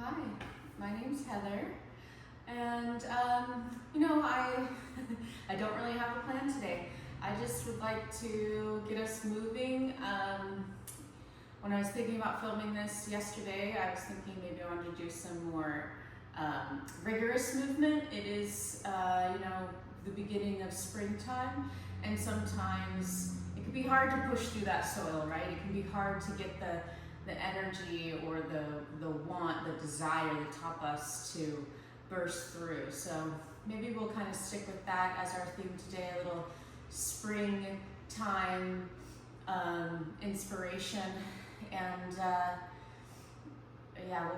Hi, my name's Heather, and I don't really have a plan today. I just would like to get us moving. When I was thinking about filming this yesterday, I was thinking maybe I wanted to do some more rigorous movement. It is, the beginning of springtime, and sometimes it can be hard to push through that soil, right? It can be hard to get the energy or the want, the desire that top us to burst through. So maybe we'll kind of stick with that as our theme today, a little springtime inspiration, and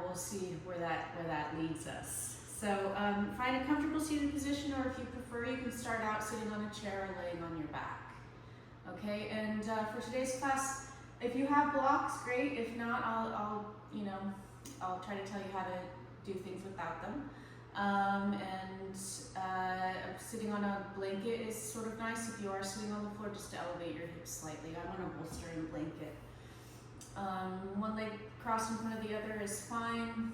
we'll see where that leads us. So find a comfortable seated position, or if you prefer, you can start out sitting on a chair or laying on your back. Okay, and for today's class, if you have blocks, great. If not, I'll try to tell you how to do things without them. Sitting on a blanket is sort of nice. If you are sitting on the floor, just to elevate your hips slightly. I'm on a bolstering blanket. One leg crossed in front of the other is fine.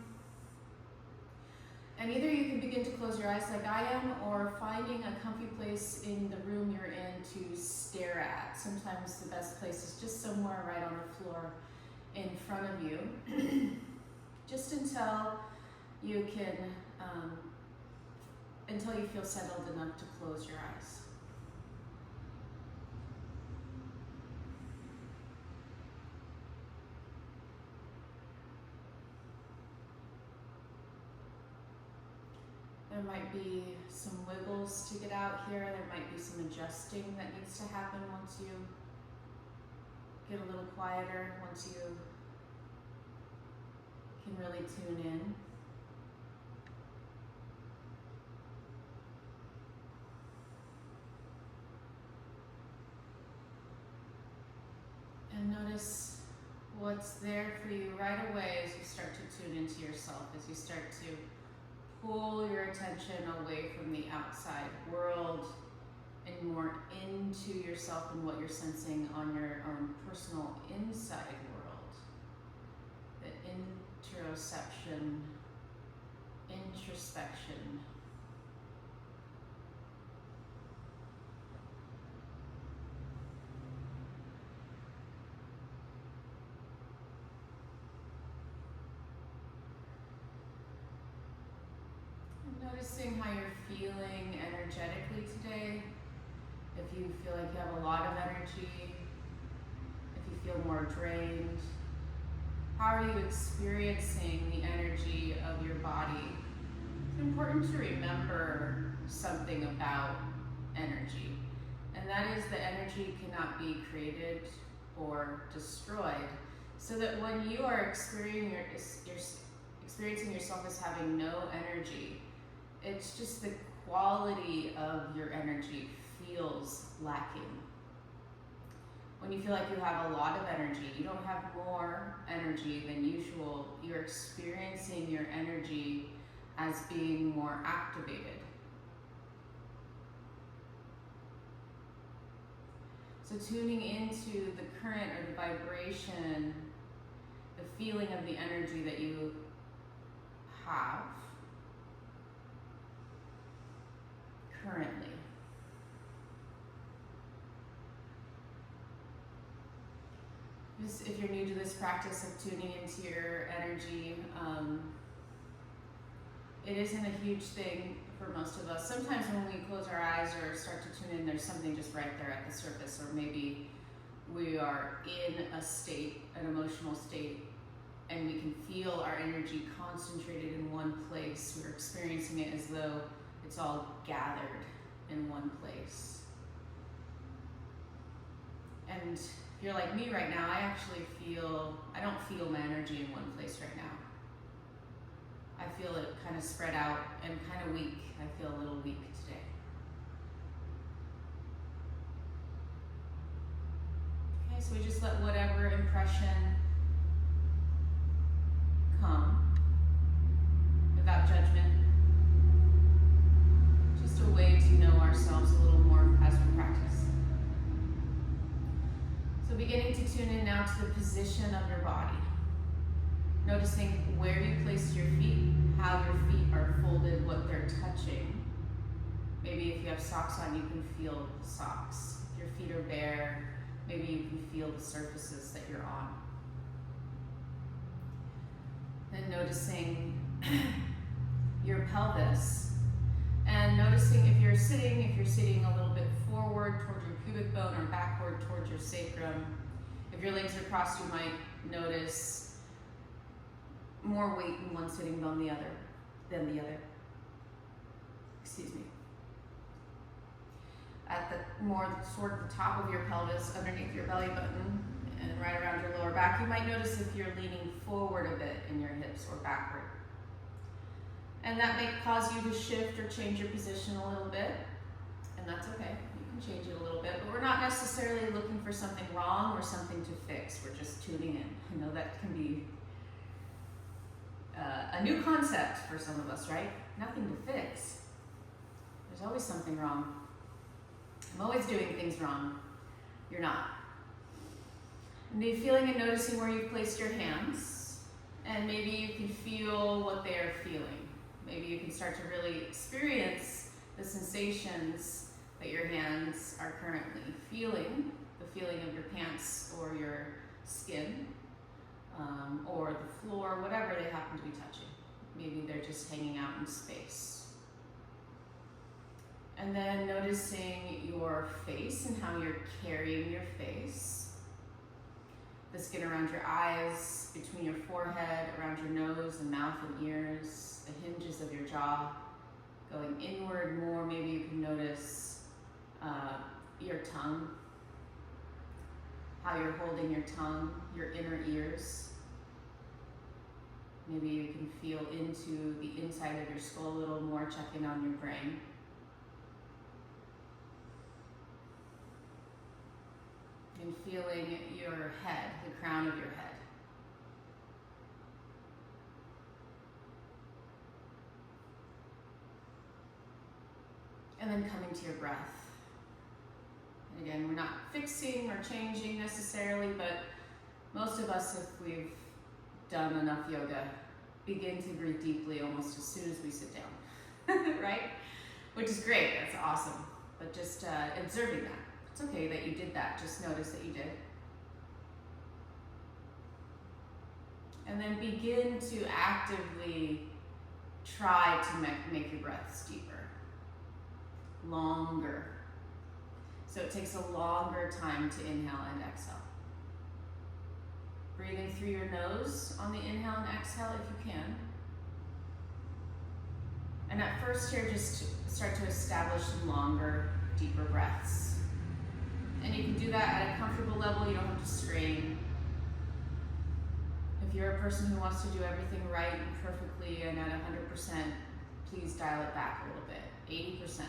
And either you can begin to close your eyes like I am, or finding a comfy place in the room you're in to stare at. Sometimes the best place is just somewhere right on the floor in front of you, just until you can, until you feel settled enough to close your eyes. There might be some wiggles to get out here. There might be some adjusting that needs to happen once you get a little quieter, once you can really tune in. And notice what's there for you right away as you start to tune into yourself, as you start to pull your attention away from the outside world and more into yourself and what you're sensing on your own personal inside world. The introspection. Noticing how you're feeling energetically today. If you feel like you have a lot of energy, if you feel more drained, how are you experiencing the energy of your body? It's important to remember something about energy, and that is that energy cannot be created or destroyed, so that when you are experiencing yourself as having no energy, it's just the quality of your energy feels lacking. When you feel like you have a lot of energy, you don't have more energy than usual, you're experiencing your energy as being more activated. So tuning into the current or the vibration, the feeling of the energy that you have currently. Just, if you're new to this practice of tuning into your energy, it isn't a huge thing for most of us. Sometimes when we close our eyes or start to tune in, there's something just right there at the surface, or maybe we are in a state, an emotional state, and we can feel our energy concentrated in one place. We're experiencing it as though it's all gathered in one place. And if you're like me right now, I don't feel my energy in one place right now. I feel it kind of spread out and kind of weak. I feel a little weak today. Okay, so we just let whatever impression come without judgment. Just a way to know ourselves a little more as we practice. So beginning to tune in now to the position of your body. Noticing where you place your feet, how your feet are folded, what they're touching. Maybe if you have socks on, you can feel the socks. If your feet are bare, maybe you can feel the surfaces that you're on. Then noticing your pelvis, and noticing if you're sitting a little bit forward toward your pubic bone or backward towards your sacrum. If your legs are crossed, you might notice more weight in one sitting bone than the other. Excuse me. At the more sort of the top of your pelvis, underneath your belly button, and right around your lower back, you might notice if you're leaning forward a bit in your hips or backward. And that may cause you to shift or change your position a little bit, and that's okay. You can change it a little bit, but we're not necessarily looking for something wrong or something to fix. We're just tuning in. I know that can be a new concept for some of us, right? Nothing to fix. There's always something wrong. I'm always doing things wrong. You're not. And be feeling and noticing where you've placed your hands, and maybe you can feel what they are feeling. Maybe you can start to really experience the sensations that your hands are currently feeling, the feeling of your pants or your skin, or the floor, whatever they happen to be touching. Maybe they're just hanging out in space. And then noticing your face and how you're carrying your face. The skin around your eyes, between your forehead, around your nose and mouth and ears, the hinges of your jaw, going inward more. Maybe you can notice your tongue, how you're holding your tongue, your inner ears. Maybe you can feel into the inside of your skull a little more, checking on your brain. And feeling your head, the crown of your head. And then coming to your breath. And again, we're not fixing or changing necessarily, but most of us, if we've done enough yoga, begin to breathe deeply almost as soon as we sit down, right? Which is great, that's awesome. But just observing that. It's okay that you did that, just notice that you did. And then begin to actively try to make your breaths deeper, longer. So it takes a longer time to inhale and exhale. Breathing through your nose on the inhale and exhale if you can. And at first here, just start to establish some longer, deeper breaths. And you can do that at a comfortable level. You don't have to strain. If you're a person who wants to do everything right and perfectly and at 100%, please dial it back a little bit, 80%.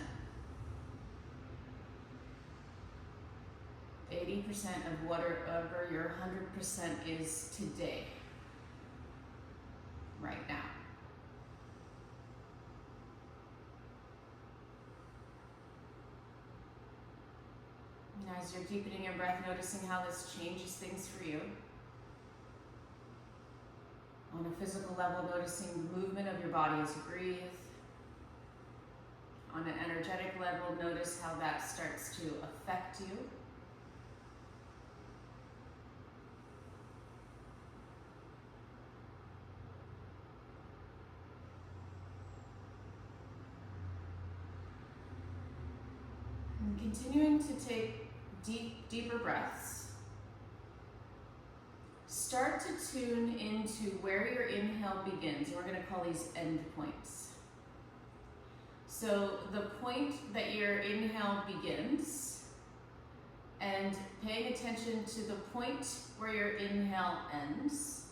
80% of whatever your 100% is today, right now. And as you're deepening your breath, noticing how this changes things for you. On a physical level, noticing the movement of your body as you breathe. On an energetic level, notice how that starts to affect you. And continuing to take deeper breaths. Start to tune into where your inhale begins. We're going to call these end points. So the point that your inhale begins, and paying attention to the point where your inhale ends.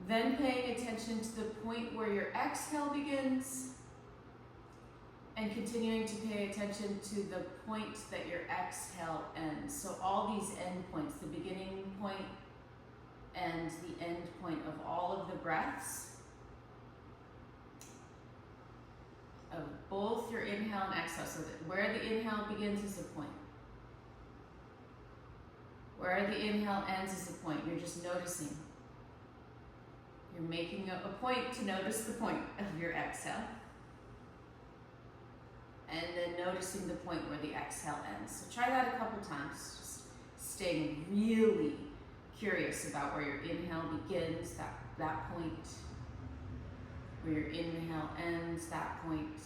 Then paying attention to the point where your exhale begins, and continuing to pay attention to the point that your exhale ends. So all these end points, the beginning point and the end point of all of the breaths, of both your inhale and exhale. So that where the inhale begins is a point. Where the inhale ends is a point. You're just noticing You're making a point to notice the point of your exhale. And then noticing the point where the exhale ends. So try that a couple times, just staying really curious about where your inhale begins, that point, where your inhale ends, that point,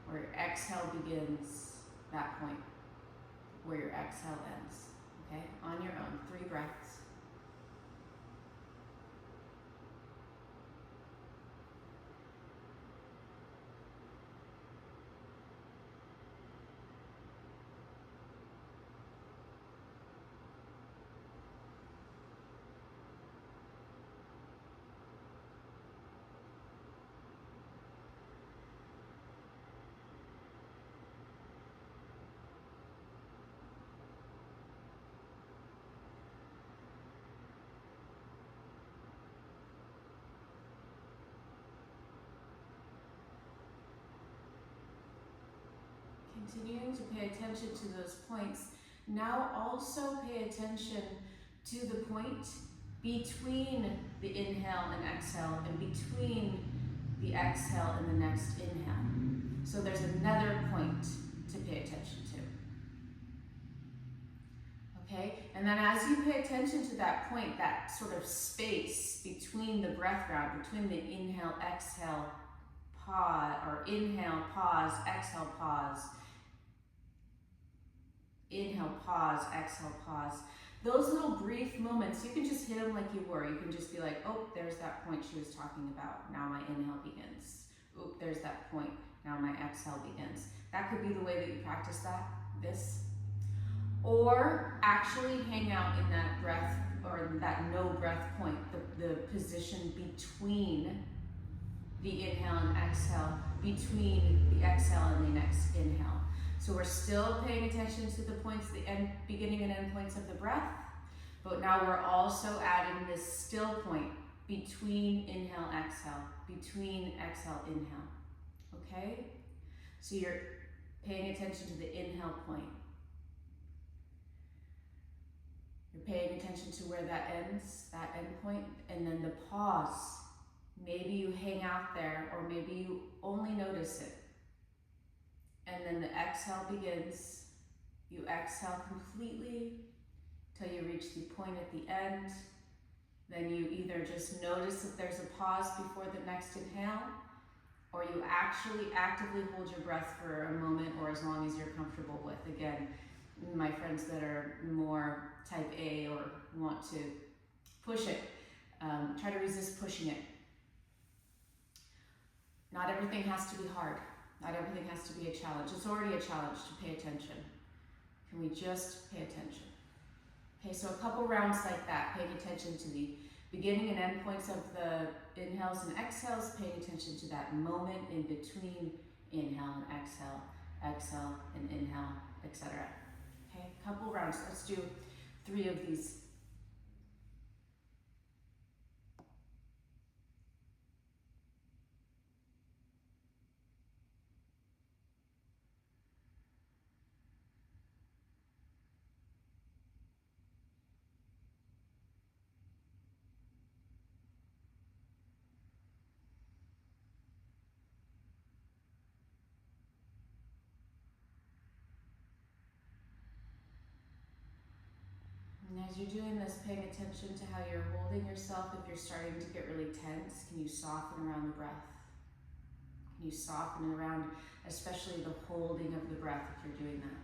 where your exhale begins, that point, where your exhale ends. Okay, on your own, 3 breaths. Continuing to pay attention to those points. Now also pay attention to the point between the inhale and exhale, and between the exhale and the next inhale. So there's another point to pay attention to. Okay, and then as you pay attention to that point, that sort of space between the breath round, between the inhale, exhale, pause, or inhale, pause, exhale, pause, inhale, pause, exhale, pause. Those little brief moments, you can just hit them like you were. You can just be like, oh, there's that point she was talking about. Now my inhale begins. Oh, there's that point. Now my exhale begins. That could be the way that you practice this. Or actually hang out in that breath, or that no breath point, the position between the inhale and exhale, between the exhale and the next inhale. So we're still paying attention to the points, the beginning and end points of the breath, but now we're also adding this still point between inhale, exhale, between exhale, inhale. Okay? So you're paying attention to the inhale point. You're paying attention to where that ends, that end point, and then the pause. Maybe you hang out there, or maybe you only notice it. And then the exhale begins. You exhale completely till you reach the point at the end. Then you either just notice that there's a pause before the next inhale, or you actually actively hold your breath for a moment or as long as you're comfortable with. Again, my friends that are more type A or want to push it, try to resist pushing it. Not everything has to be hard. Not everything has to be a challenge. It's already a challenge to pay attention. Can we just pay attention? Okay, so a couple rounds like that, paying attention to the beginning and end points of the inhales and exhales, paying attention to that moment in between inhale and exhale, exhale and inhale, etc. Okay, a couple rounds. Let's do 3 of these. And as you're doing this, paying attention to how you're holding yourself. If you're starting to get really tense, can you soften around the breath? Can you soften around, especially the holding of the breath if you're doing that?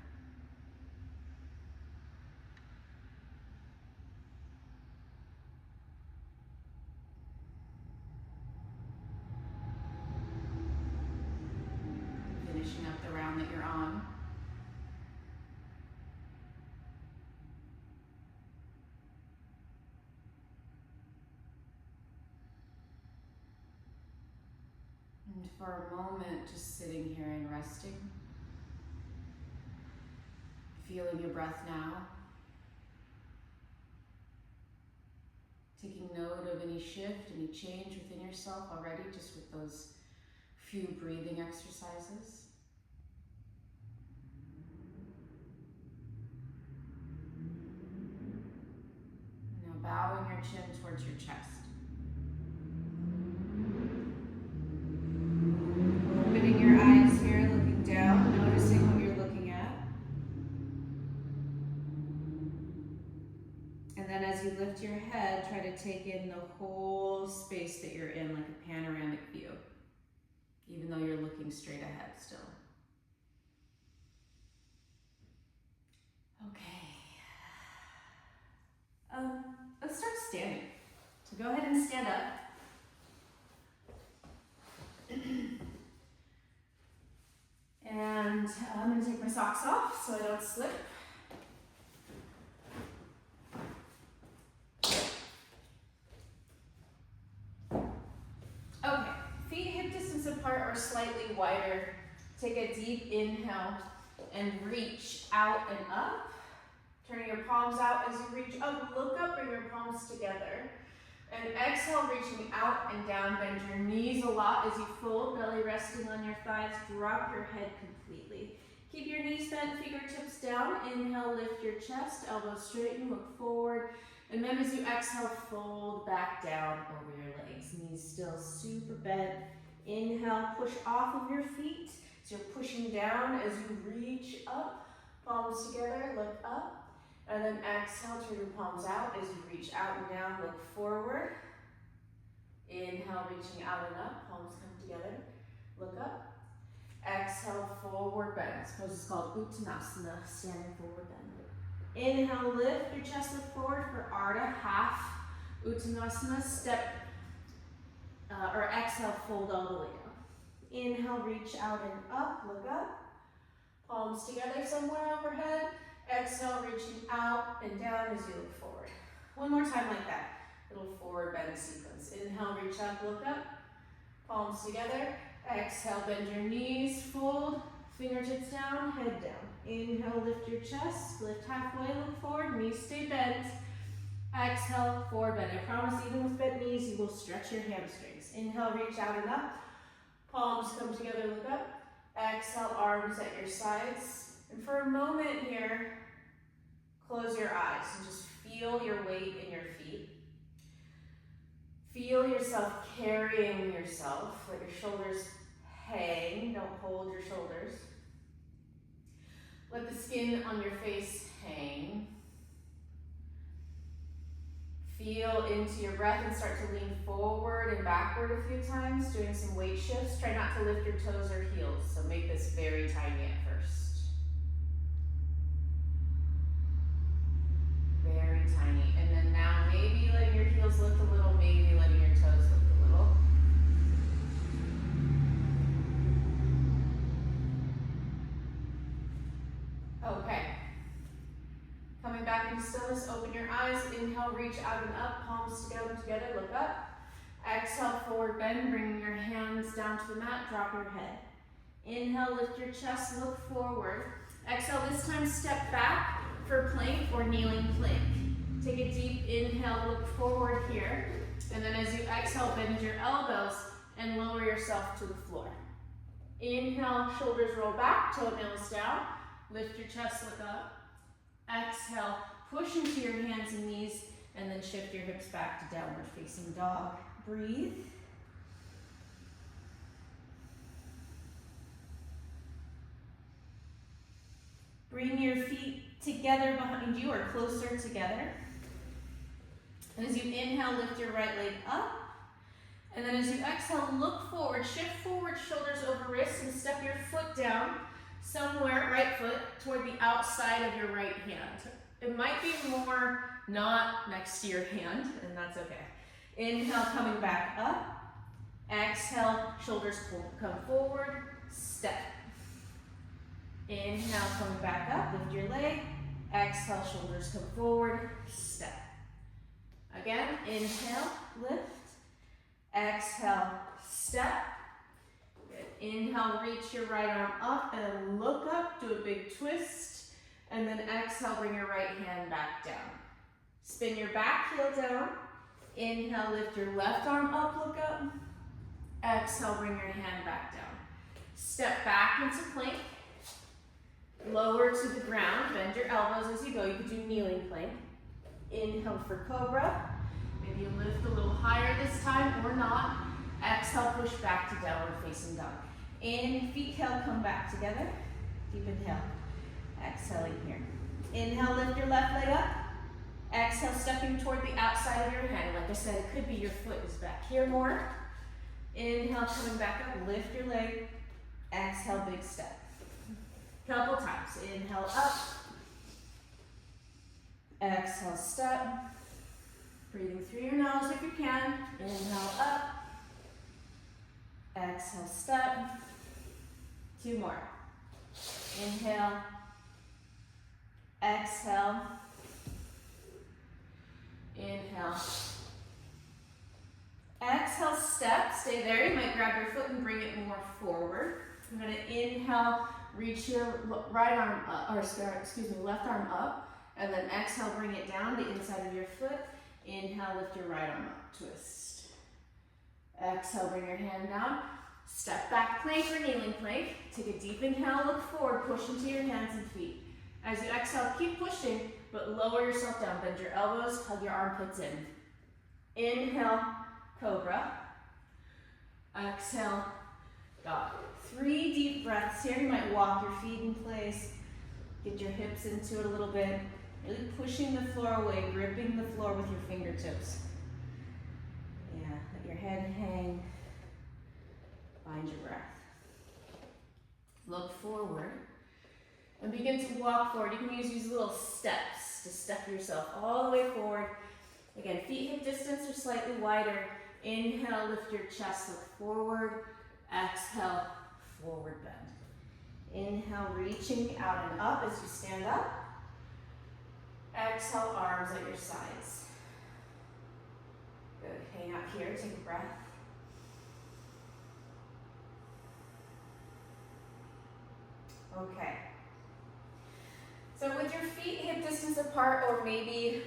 Finishing up the round that you're on. And for a moment, just sitting here and resting. Feeling your breath now. Taking note of any shift, any change within yourself already, just with those few breathing exercises. Now bowing your chin towards your chest. And then as you lift your head, try to take in the whole space that you're in, like a panoramic view, even though you're looking straight ahead still. Okay. Let's start standing. So go ahead and stand up. And I'm going to take my socks off so I don't slip. Okay, feet hip distance apart or slightly wider. Take a deep inhale and reach out and up. Turning your palms out as you reach up. Look up, bring your palms together. And exhale, reaching out and down. Bend your knees a lot as you fold, belly resting on your thighs. Drop your head completely. Keep your knees bent, fingertips down. Inhale, lift your chest, elbows straighten, look forward. And then as you exhale, fold back down over your legs. Knees still super bent. Inhale, push off of your feet. So you're pushing down as you reach up. Palms together, look up. And then exhale, turn your palms out as you reach out and down, look forward. Inhale, reaching out and up, palms come together, look up. Exhale, forward bend. This pose is called Uttanasana, standing forward bend. Inhale, lift your chest, look forward for Ardha, half Uttanasana, step, or exhale, fold all the way down. Inhale, reach out and up, look up. Palms together somewhere overhead. Exhale, reaching out and down as you look forward. One more time like that. Little forward bend sequence. Inhale, reach up, look up. Palms together. Exhale, bend your knees, fold. Fingertips down, head down. Inhale, lift your chest. Lift halfway, look forward. Knees stay bent. Exhale, forward bend. I promise even with bent knees, you will stretch your hamstrings. Inhale, reach out and up. Palms come together, look up. Exhale, arms at your sides. And for a moment here, close your eyes and just feel your weight in your feet. Feel yourself carrying yourself. Let your shoulders hang. Don't hold your shoulders. Let the skin on your face hang. Feel into your breath and start to lean forward and backward a few times, doing some weight shifts. Try not to lift your toes or heels, so make this very tiny at first. Very tiny. And then now maybe letting your heels lift a little, maybe letting your toes lift a little. Okay. Coming back into stillness, open your eyes. Inhale, reach out and up, palms together, look up. Exhale, forward bend, bringing your hands down to the mat, drop your head. Inhale, lift your chest, look forward. Exhale, this time step back for plank or kneeling plank. Take a deep inhale, look forward here. And then as you exhale, bend your elbows and lower yourself to the floor. Inhale, shoulders roll back, toenails down. Lift your chest, look up. Exhale, push into your hands and knees, and then shift your hips back to downward facing dog. Breathe. Bring your feet together behind you or closer together. And as you inhale, lift your right leg up. And then as you exhale, look forward, shift forward, shoulders over wrists, and step your foot down somewhere, right foot, toward the outside of your right hand. It might be more not next to your hand, and that's okay. Inhale, coming back up. Exhale, shoulders come forward, step. Inhale, coming back up, lift your leg. Exhale, shoulders come forward, step. Again, inhale, lift. Exhale, step. Good. Inhale, reach your right arm up and look up, do a big twist. And then exhale, bring your right hand back down. Spin your back heel down. Inhale, lift your left arm up, look up. Exhale, bring your hand back down. Step back into plank. Lower to the ground, bend your elbows as you go. You could do kneeling plank. Inhale for cobra. Maybe you lift a little higher this time or not. Exhale, push back to downward facing dog. In, feet tail come back together. Deep inhale. Exhaling here. Inhale, lift your left leg up. Exhale. Exhale, stepping toward the outside of your hand. Like I said, it could be your foot is back here more. Inhale, coming back up, lift your leg. Exhale, big step. Couple times. Inhale, up. Exhale, step. Breathing through your nose if you can. Inhale, up. Exhale, step. 2 more. Inhale. Exhale. Inhale. Exhale, step. Stay there. You might grab your foot and bring it more forward. I'm going to inhale, reach your right arm up, or excuse me, left arm up, and then exhale, bring it down the inside of your foot. Inhale, lift your right arm up, twist. Exhale, bring your hand down. Step back plank or kneeling plank. Take a deep inhale, look forward, push into your hands and feet. As you exhale, keep pushing, but lower yourself down. Bend your elbows, hug your armpits in. Inhale, cobra. Exhale, dog. 3 deep breaths here. You might walk your feet in place. Get your hips into it a little bit. Really pushing the floor away, gripping the floor with your fingertips. Yeah, let your head hang. Find your breath. Look forward and begin to walk forward. You can use these little steps to step yourself all the way forward. Again, feet hip distance or slightly wider. Inhale, lift your chest, look forward. Exhale, forward bend. Inhale, reaching out and up as you stand up. Exhale, arms at your sides. Good, hang out here, take a breath. Okay. So with your feet hip distance apart, or maybe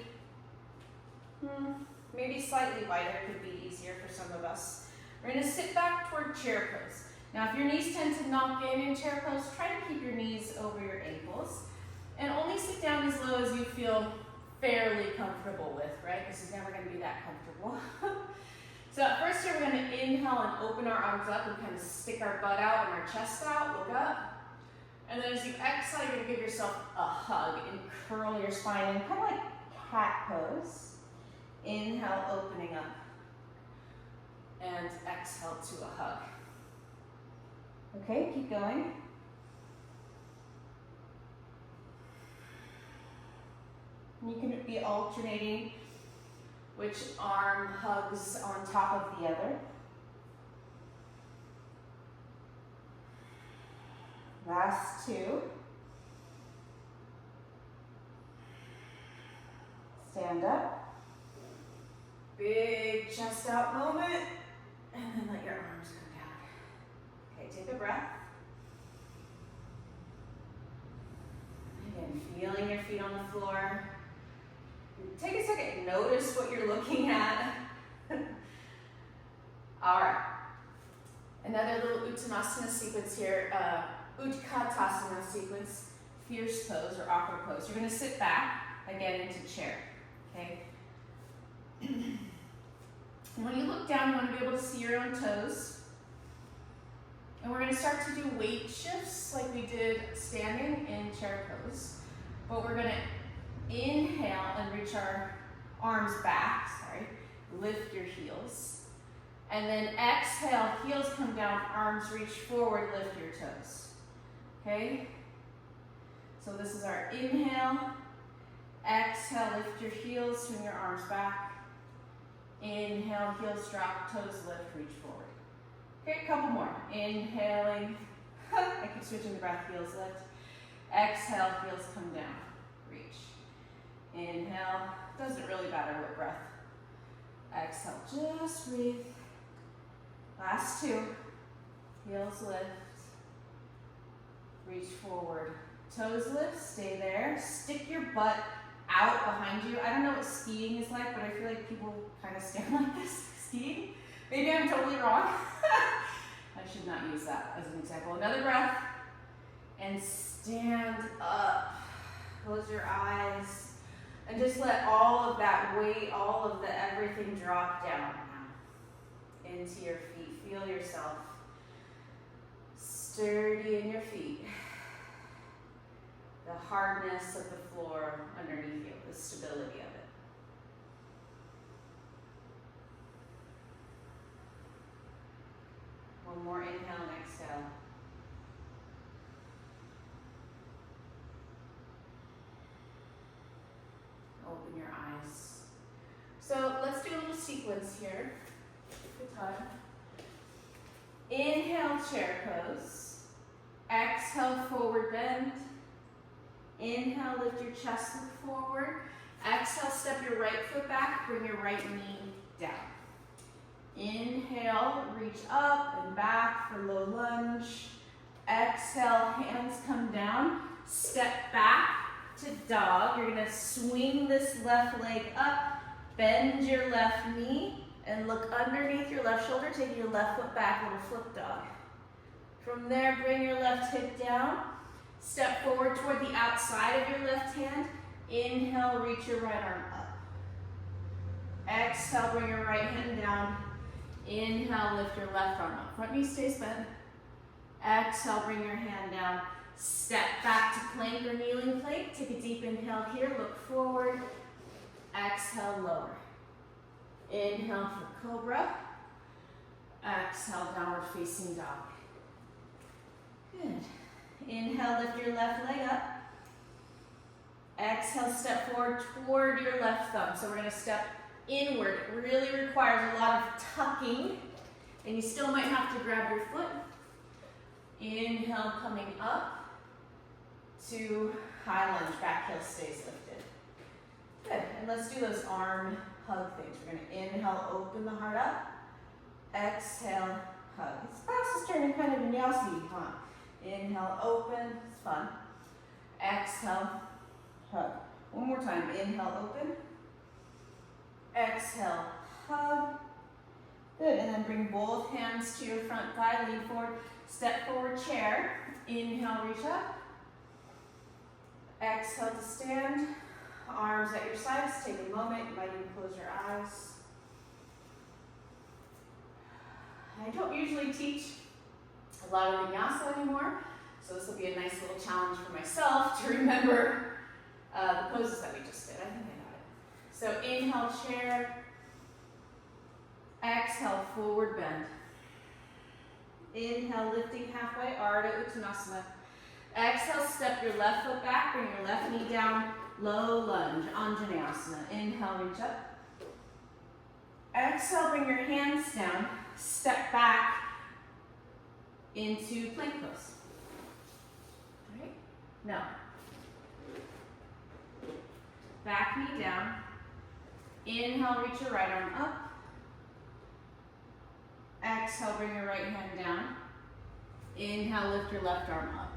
slightly wider, could be easier for some of us. We're gonna sit back toward chair pose. Now if your knees tend to knock in chair pose, try to keep your knees over your ankles. And only sit down as low as you feel fairly comfortable with, right? This is never gonna be that comfortable. So at first here, we're gonna inhale and open our arms up and kind of stick our butt out and our chest out, look up. And then as you exhale, you're gonna give yourself a hug and curl your spine in, kind of like cat pose. Inhale, opening up. And exhale to a hug. Okay, keep going. You can be alternating which arm hugs on top of the other. Last 2. Stand up. Big chest out moment. And then let your arms come down. Okay, take a breath. Again, feeling your feet on the floor. Take a second, notice what you're looking at. All right. Another little Uttanasana sequence here. Utkatasana sequence, fierce pose or awkward pose. You're gonna sit back, again, into chair, okay? And when you look down, you wanna be able to see your own toes. And we're gonna start to do weight shifts like we did standing in chair pose. But we're gonna inhale and reach our arms back, lift your heels. And then exhale, heels come down, arms reach forward, lift your toes. Okay? So this is our inhale. Exhale, lift your heels, swing your arms back. Inhale, heels drop, toes lift, reach forward. Okay, a couple more. Inhaling. I keep switching the breath, heels lift. Exhale, heels come down, reach. Inhale, doesn't really matter what breath. Exhale, just breathe. Last 2, heels lift, reach forward. Toes lift, stay there. Stick your butt out behind you. I don't know what skiing is like, but I feel like people kind of stand like this skiing. Maybe I'm totally wrong. I should not use that as an example. Another breath, and stand up. Close your eyes, and just let all of that weight, all of the everything drop down now into your feet. Feel yourself sturdy in your feet. The hardness of the floor underneath you, the stability of it. sequence here. Good time. Inhale, chair pose. Exhale, forward bend. Inhale, lift your chest, look forward. Exhale, step your right foot back, bring your right knee down. Inhale, reach up and back for low lunge. Exhale, hands come down. Step back to dog. You're gonna swing this left leg up, bend your left knee, and look underneath your left shoulder, taking your left foot back, little flip dog. From there, bring your left hip down. Step forward toward the outside of your left hand. Inhale, reach your right arm up. Exhale, bring your right hand down. Inhale, lift your left arm up. Front knee stays bent. Exhale, bring your hand down. Step back to plank or kneeling plank. Take a deep inhale here, look forward. Exhale, lower. Inhale for cobra. Exhale, downward facing dog. Good. Inhale, lift your left leg up. Exhale, step forward toward your left thumb. So we're gonna step inward. It really requires a lot of tucking, and you still might have to grab your foot. Inhale, coming up to high lunge, back heel stays lifted. Good, and let's do those arm hug things. We're gonna inhale, open the heart up. Exhale, hug. It's fast turning kind of vinyasa, huh? Inhale, open, it's fun. Exhale, hug. One more time, inhale, open. Exhale, hug. Good, and then bring both hands to your front thigh, lean forward, step forward, chair. Inhale, reach up. Exhale to stand. Arms at your sides, take a moment, you might even close your eyes. I don't usually teach a lot of vinyasa anymore, so this will be a nice little challenge for myself to remember the poses that we just did. I think I got it. So inhale, chair. Exhale, forward bend. Inhale, lifting halfway, Ardha Uttanasana. Exhale, step your left foot back, bring your left knee down, low lunge, Anjaneyasana. Inhale, reach up. Exhale, bring your hands down, step back into plank pose. All right? Now, back knee down. Inhale, reach your right arm up. Exhale, bring your right hand down. Inhale, lift your left arm up.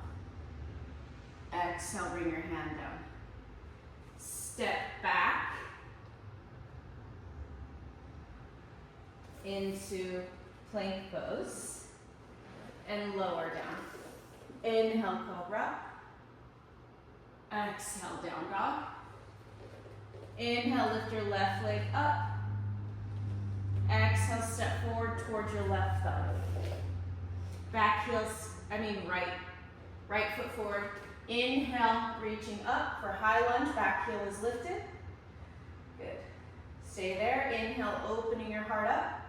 Exhale, bring your hand down. Step back into plank pose and lower down. Inhale, cobra. Exhale, down dog. Inhale, lift your left leg up. Exhale, step forward towards your left thumb. Right foot forward. Inhale, reaching up for high lunge, back heel is lifted. Good. Stay there. Inhale, opening your heart up.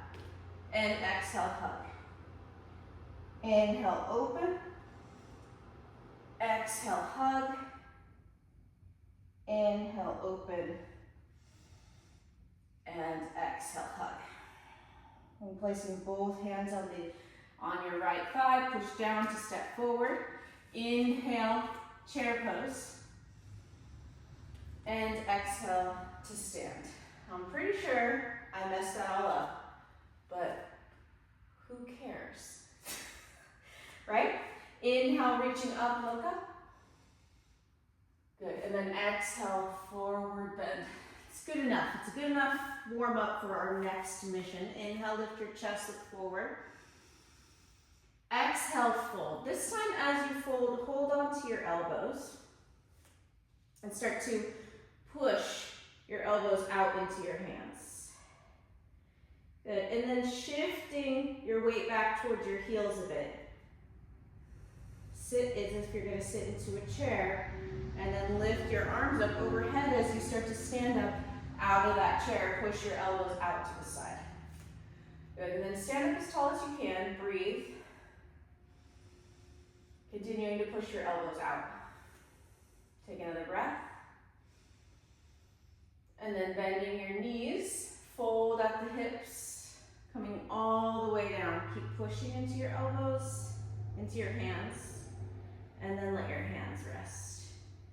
And exhale, hug. Inhale, open. Exhale, hug. Inhale, open. And exhale, hug. And placing both hands on your right thigh, push down to step forward. Inhale, chair pose. And exhale to stand. I'm pretty sure I messed that all up, but who cares? Right? Inhale, reaching up, look up. Good, and then exhale, forward bend. It's good enough. It's a good enough warm up for our next mission. Inhale, lift your chest, look forward. Exhale, fold. This time as you fold, hold on to your elbows and start to push your elbows out into your hands. Good, and then shifting your weight back towards your heels a bit. Sit as if you're gonna sit into a chair, and then lift your arms up overhead as you start to stand up out of that chair. Push your elbows out to the side. Good, and then stand up as tall as you can, breathe. Continuing to push your elbows out. Take another breath. And then bending your knees, Fold at the hips, coming all the way down. Keep pushing into your elbows, into your hands, and then let your hands rest.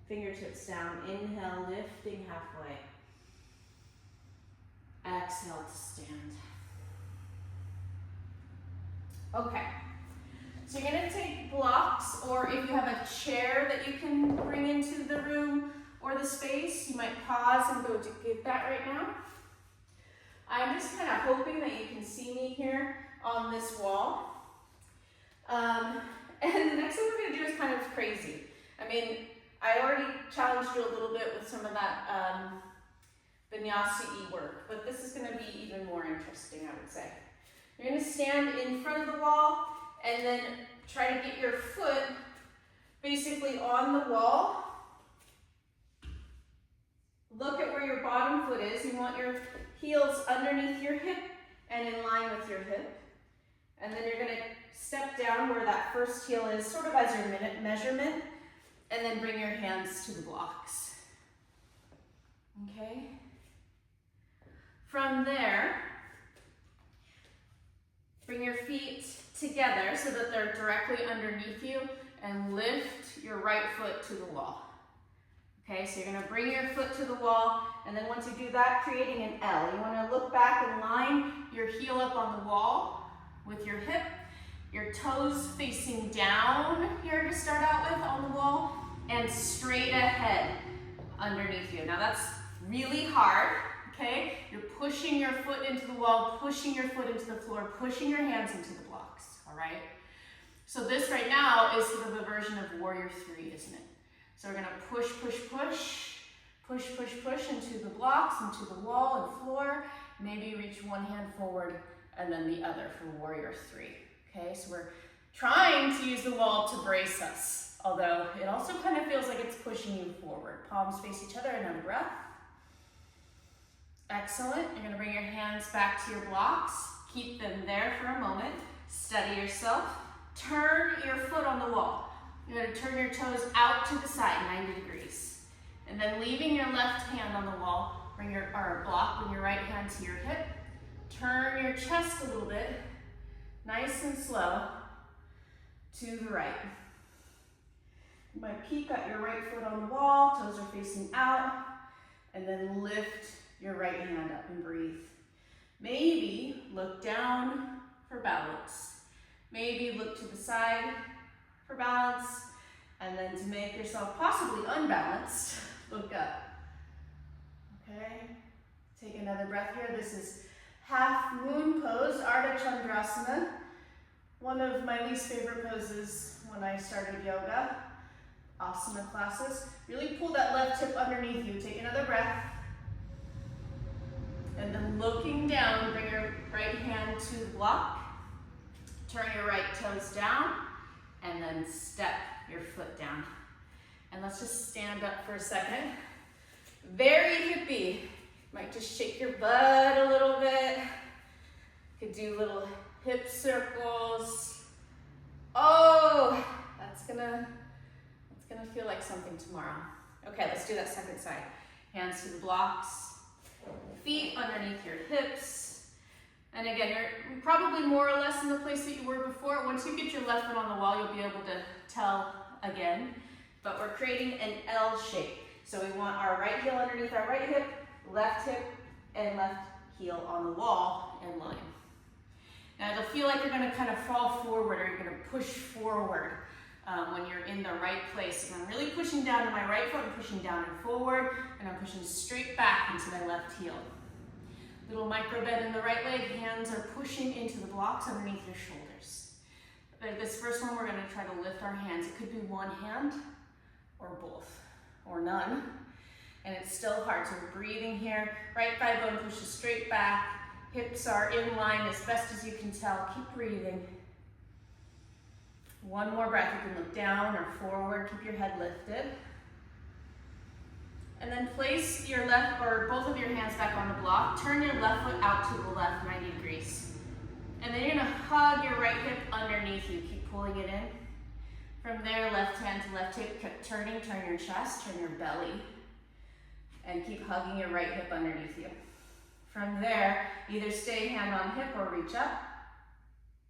Fingertips down. Inhale, lifting halfway. Exhale to stand. Okay. So you're gonna take blocks, or if you have a chair that you can bring into the room or the space, you might pause and go to get that right now. I'm just kind of hoping that you can see me here on this wall. And the next thing we're gonna do is kind of crazy. I mean, I already challenged you a little bit with some of that vinyasa-y work, but this is gonna be even more interesting, I would say. You're gonna stand in front of the wall and then try to get your foot basically on the wall. Look at where your bottom foot is. You want your heels underneath your hip and in line with your hip. And then you're gonna step down where that first heel is, sort of as your minute measurement, and then bring your hands to the blocks. Okay? From there, bring your feet together so that they're directly underneath you and lift your right foot to the wall. Okay, so you're gonna bring your foot to the wall, and then once you do that, creating an L. You wanna look back and line your heel up on the wall with your hip, your toes facing down here to start out with on the wall, and straight ahead underneath you. Now that's really hard, okay? You're pushing your foot into the wall, pushing your foot into the floor, pushing your hands into the blocks, all right? So this right now is sort of a version of Warrior 3, isn't it? So we're gonna push, push, push, push, push, push into the blocks, into the wall and floor. Maybe reach one hand forward and then the other for Warrior 3, okay? So we're trying to use the wall to brace us, although it also kind of feels like it's pushing you forward. Palms face each other, another breath. Excellent. You're gonna bring your hands back to your blocks. Keep them there for a moment. Steady yourself. Turn your foot on the wall. You're gonna turn your toes out to the side, 90 degrees. And then leaving your left hand on the wall, bring your block, bring your right hand to your hip. Turn your chest a little bit, nice and slow, to the right. You might peek at your right foot on the wall, toes are facing out, and then lift your right hand up and breathe. Maybe look down for balance. Maybe look to the side for balance, and then to make yourself possibly unbalanced, look up. Okay, take another breath here. This is half moon pose, Ardha Chandrasana. One of my least favorite poses when I started yoga, asana classes. Really pull that left hip underneath you. Take another breath. And then looking down, bring your right hand to the block. Turn your right toes down, and then step your foot down. And let's just stand up for a second. Very hippie. Might just shake your butt a little bit. Could do little hip circles. Oh, that's gonna feel like something tomorrow. Okay, let's do that second side. Hands to the blocks, feet underneath your hips. And again, you're probably more or less in the place that you were before. Once you get your left foot on the wall, you'll be able to tell again. But we're creating an L shape. So we want our right heel underneath our right hip, and left heel on the wall in line. Now it'll feel like you're gonna kind of fall forward, or you're gonna push forward when you're in the right place. And I'm really pushing down to my right foot, I'm pushing down and forward, and I'm pushing straight back into my left heel. Little micro bend in the right leg, hands are pushing into the blocks underneath your shoulders. But this first one, we're gonna try to lift our hands. It could be one hand, or both, or none. And it's still hard, so we're breathing here. Right thigh bone pushes straight back. Hips are in line as best as you can tell. Keep breathing. One more breath. You can look down or forward. Keep your head lifted. And then place your left, or both of your hands back on the block. Turn your left foot out to the left, 90 degrees. And then you're gonna hug your right hip underneath you. Keep pulling it in. From there, left hand to left hip, keep turning, turn your chest, turn your belly. And keep hugging your right hip underneath you. From there, either stay hand on hip or reach up.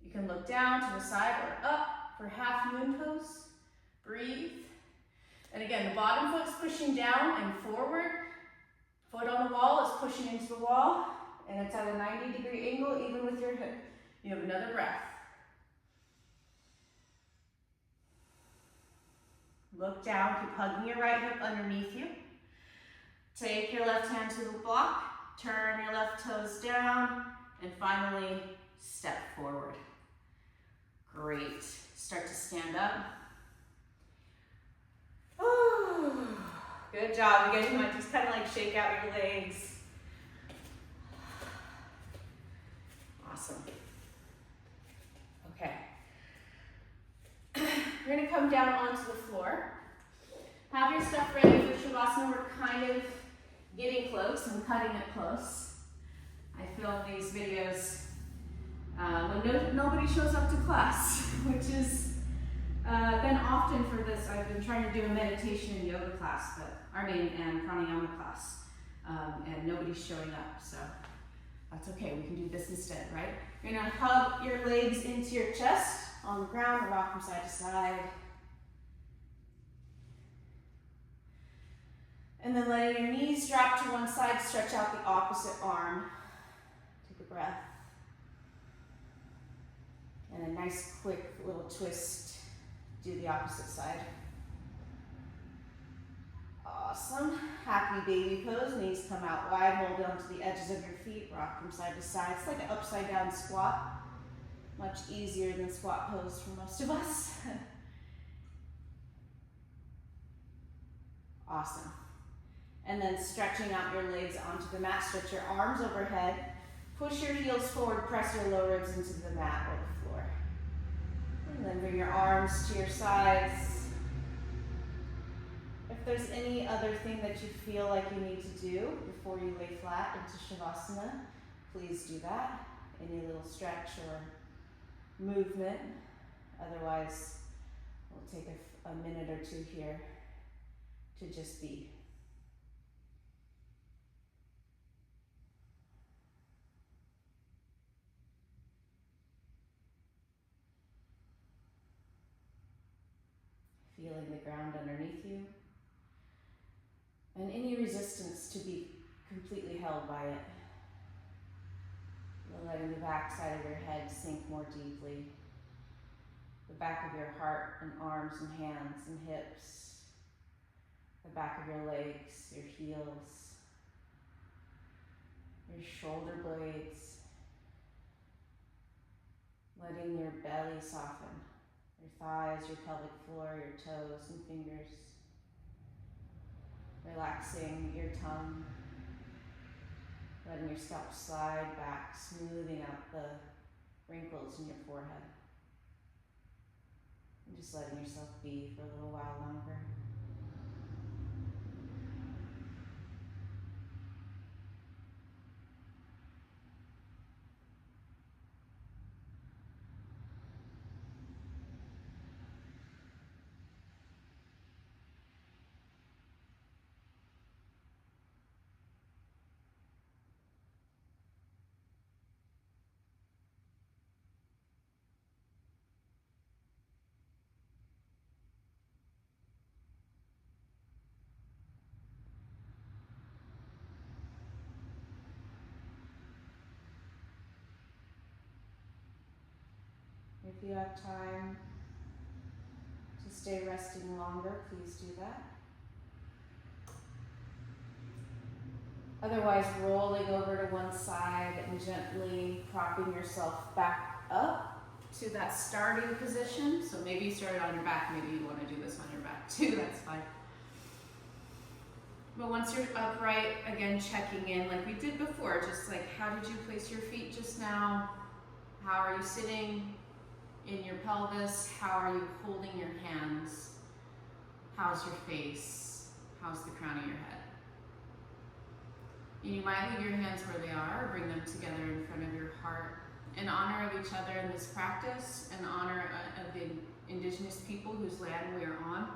You can look down to the side or up for half moon pose. Breathe. And again, the bottom foot's pushing down and forward. Foot on the wall is pushing into the wall, and it's at a 90-degree angle even with your hip. You have another breath. Look down, keep hugging your right hip underneath you. Take your left hand to the block, turn your left toes down, and finally step forward. Great. Start to stand up. Ooh, good job. You guys might just kind of like shake out your legs. Awesome. Okay. You're going to come down onto the floor. Have your stuff ready for Shavasana. We're kind of getting close. I'm cutting it close. I film these videos when nobody shows up to class, which has been often for this. I've been trying to do a meditation and yoga class, and pranayama class, and nobody's showing up, so that's okay. We can do this instead, right? You're gonna hug your legs into your chest on the ground, rock from side to side. And then letting your knees drop to one side, stretch out the opposite arm. Take a breath. And a nice quick little twist, do the opposite side. Awesome. Happy baby pose, knees come out wide, hold on to the edges of your feet, rock from side to side. It's like an upside down squat. Much easier than squat pose for most of us. Awesome. And then stretching out your legs onto the mat, stretch your arms overhead, push your heels forward, press your low ribs into the mat or the floor. And then bring your arms to your sides. If there's any other thing that you feel like you need to do before you lay flat into Shavasana, please do that. Any little stretch or movement. Otherwise, we'll take a minute or two here to just be. Feeling the ground underneath you, and any resistance to be completely held by it. You're letting the back side of your head sink more deeply, the back of your heart and arms and hands and hips, the back of your legs, your heels, your shoulder blades, letting your belly soften. Your thighs, your pelvic floor, your toes and fingers. Relaxing your tongue. Letting your scalp slide back, smoothing out the wrinkles in your forehead. And just letting yourself be for a little while longer. If you have time to stay resting longer, please do that. Otherwise, rolling over to one side and gently propping yourself back up to that starting position. So maybe you started on your back, maybe you want to do this on your back too, that's fine. But once you're upright, again, checking in like we did before, just like how did you place your feet just now? How are you sitting in your pelvis? How are you holding your hands? How's your face? How's the crown of your head? You might leave your hands where they are, or bring them together in front of your heart. In honor of each other in this practice, in honor of the indigenous people whose land we are on,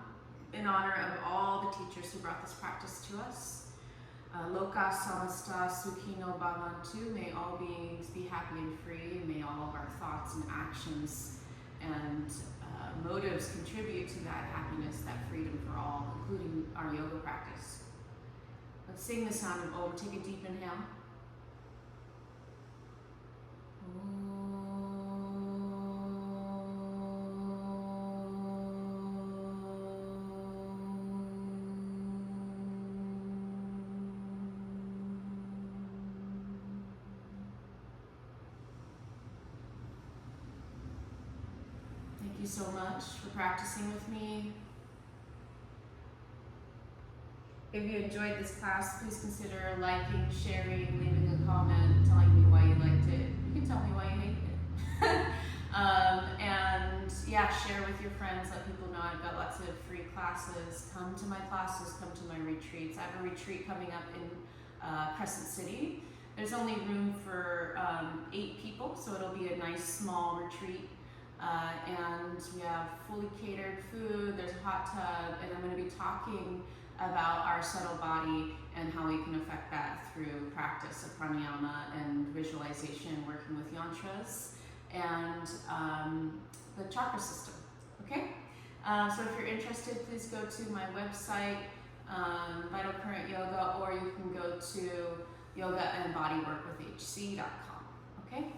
in honor of all the teachers who brought this practice to us, Loka samasta sukhino bhavantu. May all beings be happy and free, and may all of our thoughts and actions and motives contribute to that happiness, that freedom for all, including our yoga practice. Let's sing the sound of Om. Take a deep inhale. Thank you so much for practicing with me. If you enjoyed this class, please consider liking, sharing, leaving a comment, telling me why you liked it. You can tell me why you hated it. And yeah, share with your friends, let people know I've got lots of free classes. Come to my classes, come to my retreats. I have a retreat coming up in Crescent City. There's only room for 8 people, so it'll be a nice small retreat. And we have fully catered food, there's a hot tub, and I'm going to be talking about our subtle body and how we can affect that through practice of pranayama and visualization, working with yantras and the chakra system. Okay? So if you're interested, please go to my website, Vital Current Yoga, or you can go to yogaandbodyworkwithhc.com. Okay?